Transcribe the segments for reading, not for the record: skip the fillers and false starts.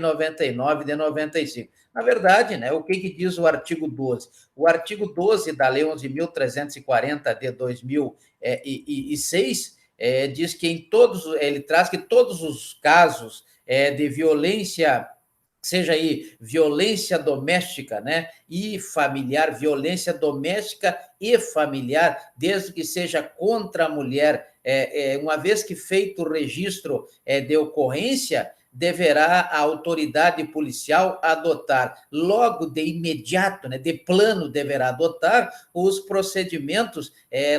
99 de 95. Na verdade, né, o que diz o artigo 12? O artigo 12 da Lei 11.340 de 2006 diz que ele traz que todos os casos de violência, seja aí violência doméstica, né, e familiar, violência doméstica e familiar, desde que seja contra a mulher, uma vez que feito o registro de ocorrência, deverá a autoridade policial adotar logo de imediato, né, de plano, deverá adotar os procedimentos,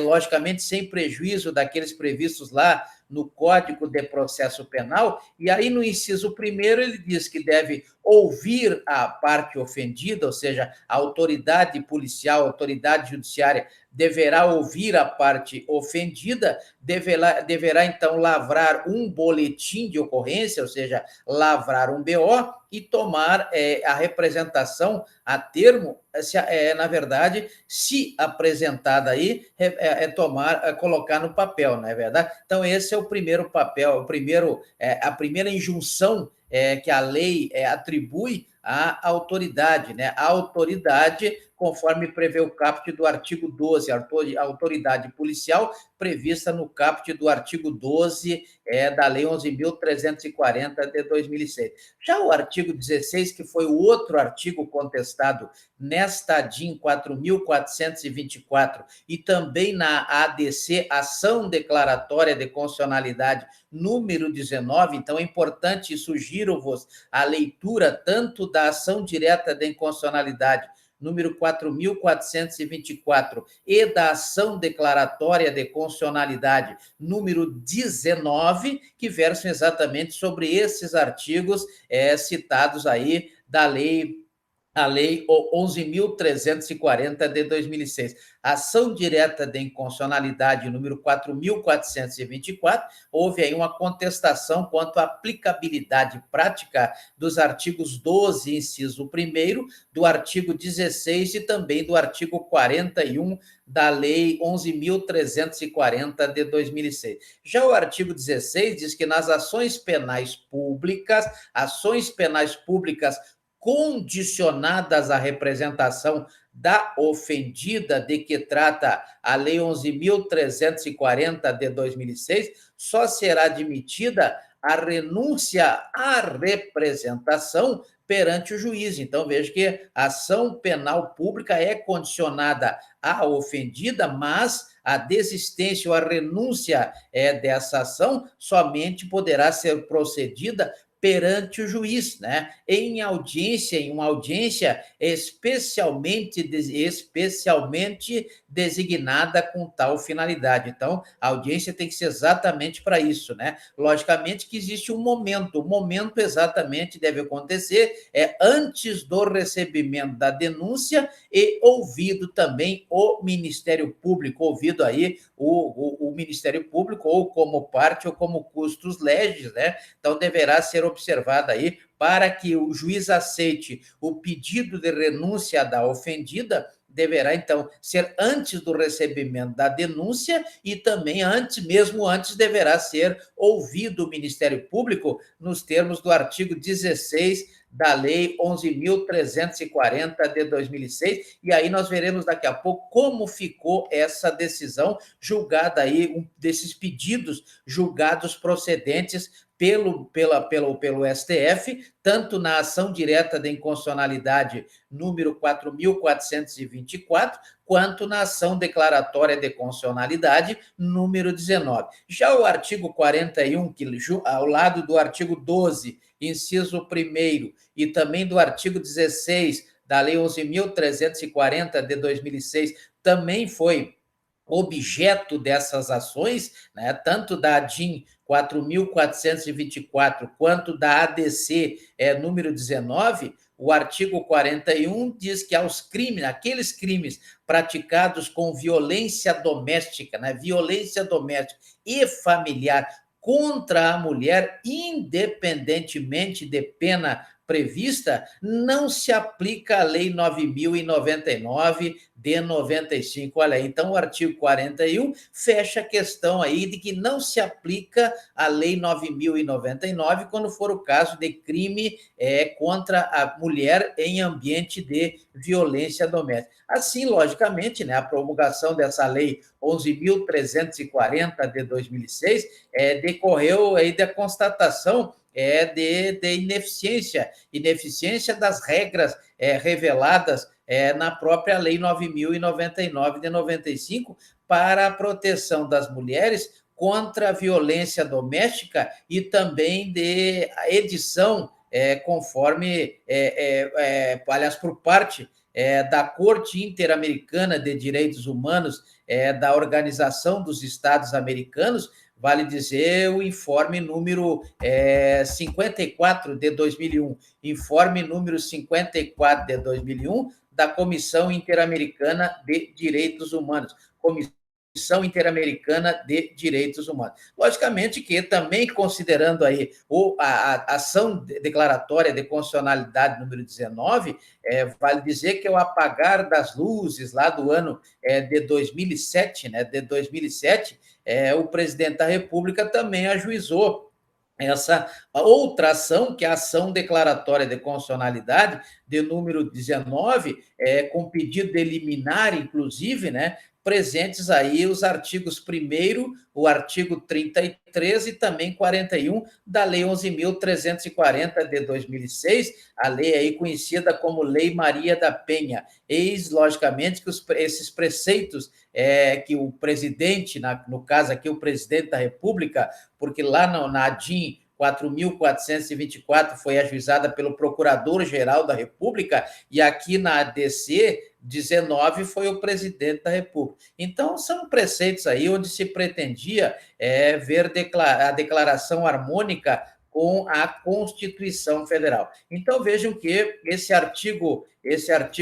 logicamente sem prejuízo daqueles previstos lá no Código de Processo Penal, e aí no inciso 1º ele diz que deve ouvir a parte ofendida, ou seja, a autoridade policial, a autoridade judiciária deverá ouvir a parte ofendida, deverá então lavrar um boletim de ocorrência, ou seja, lavrar um BO e tomar a representação a termo, na verdade, se apresentada aí, colocar no papel, não é verdade? Então, esse é o primeiro papel, a primeira injunção que a lei atribui à autoridade, né? A autoridade, conforme prevê o caput do artigo 12, a autoridade policial prevista no caput do artigo 12 da Lei 11.340 de 2006. Já o artigo 16, que foi o outro artigo contestado nesta DIN 4.424 e também na ADC, Ação Declaratória de Constitucionalidade número 19, então é importante, sugiro-vos a leitura tanto da ação direta de inconstitucionalidade número 4.424 e da ação declaratória de constitucionalidade número 19, que versam exatamente sobre esses artigos citados aí da lei, a Lei 11.340 de 2006. Ação direta de inconstitucionalidade número 4.424, houve aí uma contestação quanto à aplicabilidade prática dos artigos 12, inciso 1º, do artigo 16 e também do artigo 41 da Lei 11.340 de 2006. Já o artigo 16 diz que nas ações penais públicas condicionadas à representação da ofendida, de que trata a Lei 11.340 de 2006, só será admitida a renúncia à representação perante o juiz. Então, veja que a ação penal pública é condicionada à ofendida, mas a desistência ou a renúncia dessa ação somente poderá ser procedida perante o juiz, né? Em uma audiência especialmente designada com tal finalidade. Então, a audiência tem que ser exatamente para isso, né? Logicamente que existe um momento, o momento exatamente deve acontecer antes do recebimento da denúncia e ouvido também o Ministério Público, ouvido aí o Ministério Público ou como parte ou como custos legis, né? Então, deverá ser observada aí para que o juiz aceite o pedido de renúncia da ofendida, deverá, então, ser antes do recebimento da denúncia e também mesmo antes, deverá ser ouvido o Ministério Público nos termos do artigo 16 da Lei 11.340 de 2006, e aí nós veremos daqui a pouco como ficou essa decisão julgada aí, desses pedidos julgados procedentes pelo STF, tanto na ação direta de inconstitucionalidade número 4.424, quanto na ação declaratória de constitucionalidade número 19. Já o artigo 41, que ao lado do artigo 12, inciso 1º, e também do artigo 16 da Lei 11.340 de 2006, também foi objeto dessas ações, né, tanto da DIN 4.424 quanto da ADC número 19, o artigo 41 diz que aqueles crimes praticados com violência doméstica, né, violência doméstica e familiar contra a mulher, independentemente de pena prevista, não se aplica a Lei 9.099 de 95. Olha aí, então o artigo 41 fecha a questão aí de que não se aplica a Lei 9.099 quando for o caso de crime contra a mulher em ambiente de violência doméstica. Assim, logicamente, né, a promulgação dessa Lei 11.340 de 2006 decorreu aí da constatação de ineficiência das regras reveladas na própria Lei 9.099 de 95 para a proteção das mulheres contra a violência doméstica e também de edição, conforme, aliás, por parte da Corte Interamericana de Direitos Humanos, da Organização dos Estados Americanos, vale dizer o informe número 54 de 2001, informe número 54 de 2001 da Comissão Interamericana de Direitos Humanos, Comissão Interamericana de Direitos Humanos. Logicamente que também considerando aí a ação declaratória de constitucionalidade número 19, vale dizer que é o apagar das luzes lá do ano de 2007, né, o presidente da República também ajuizou essa outra ação, que é a ação declaratória de constitucionalidade, de número 19, com pedido de liminar, inclusive, né, presentes aí os artigos 1º, o artigo 33 e também 41 da Lei 11.340 de 2006, a lei aí conhecida como Lei Maria da Penha. Eis, logicamente, que esses preceitos que o presidente, no caso aqui o presidente da República, porque lá na ADIM 4.424 foi ajuizada pelo Procurador-Geral da República e aqui na ADC 19 foi o presidente da República. Então, são preceitos aí onde se pretendia ver a declaração harmônica com a Constituição Federal. Então, vejam que esse artigo,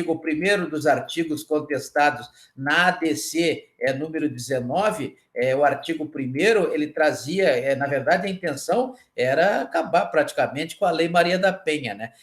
o primeiro dos artigos contestados na ADC, número 19, o artigo 1º, ele trazia, na verdade, a intenção era acabar praticamente com a Lei Maria da Penha, né?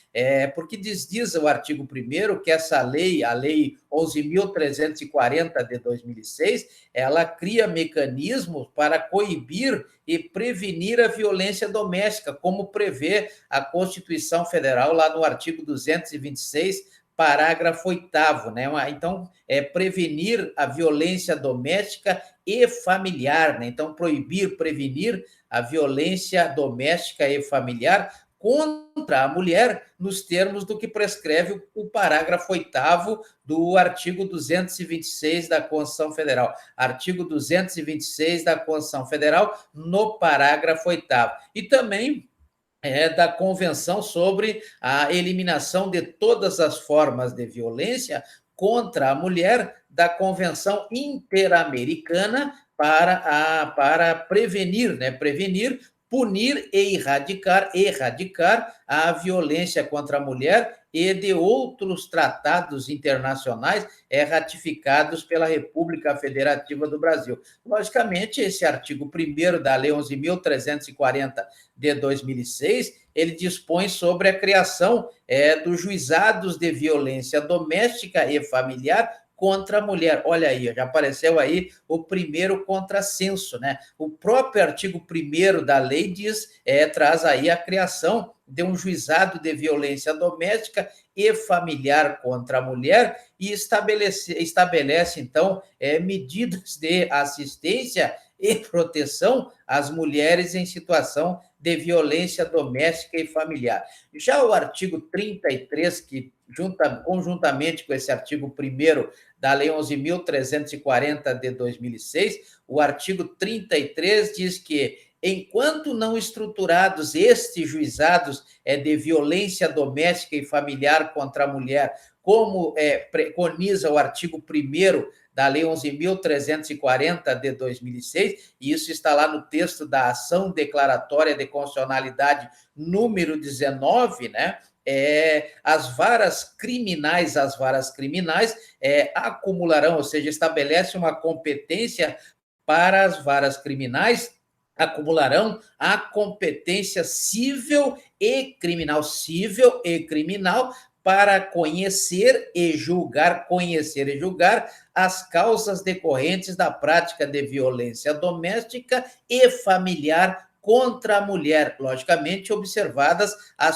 Porque diz o artigo 1º que essa lei, a Lei 11.340 de 2006, ela cria mecanismos para coibir e prevenir a violência doméstica, como prevê a Constituição Federal lá no artigo 226, parágrafo 8º, né? Então, prevenir a violência doméstica e familiar, né? Então, prevenir a violência doméstica e familiar contra a mulher nos termos do que prescreve o parágrafo 8º do artigo 226 da Constituição Federal. Artigo 226 da Constituição Federal, no parágrafo 8º. E também da Convenção sobre a Eliminação de Todas as Formas de Violência contra a Mulher, da Convenção Interamericana para prevenir, né? Punir e erradicar a violência contra a mulher e de outros tratados internacionais ratificados pela República Federativa do Brasil. Logicamente, esse artigo 1º da Lei 11.340 de 2006, ele dispõe sobre a criação dos juizados de violência doméstica e familiar contra a mulher. Olha aí, já apareceu aí o primeiro contrassenso, né? O próprio artigo 1º da lei traz aí a criação de um juizado de violência doméstica e familiar contra a mulher e estabelece então, medidas de assistência e proteção às mulheres em situação de violência doméstica e familiar. Já o artigo 33, que conjuntamente com esse artigo 1º da Lei 11.340 de 2006, o artigo 33 diz que, enquanto não estruturados estes juizados de violência doméstica e familiar contra a mulher, como preconiza o artigo 1º da Lei 11.340 de 2006, e isso está lá no texto da ação declaratória de constitucionalidade número 19, né? As varas criminais acumularão, ou seja, estabelece uma competência para as varas criminais acumularão a competência cível e criminal para conhecer e julgar as causas decorrentes da prática de violência doméstica e familiar contra a mulher, logicamente observadas as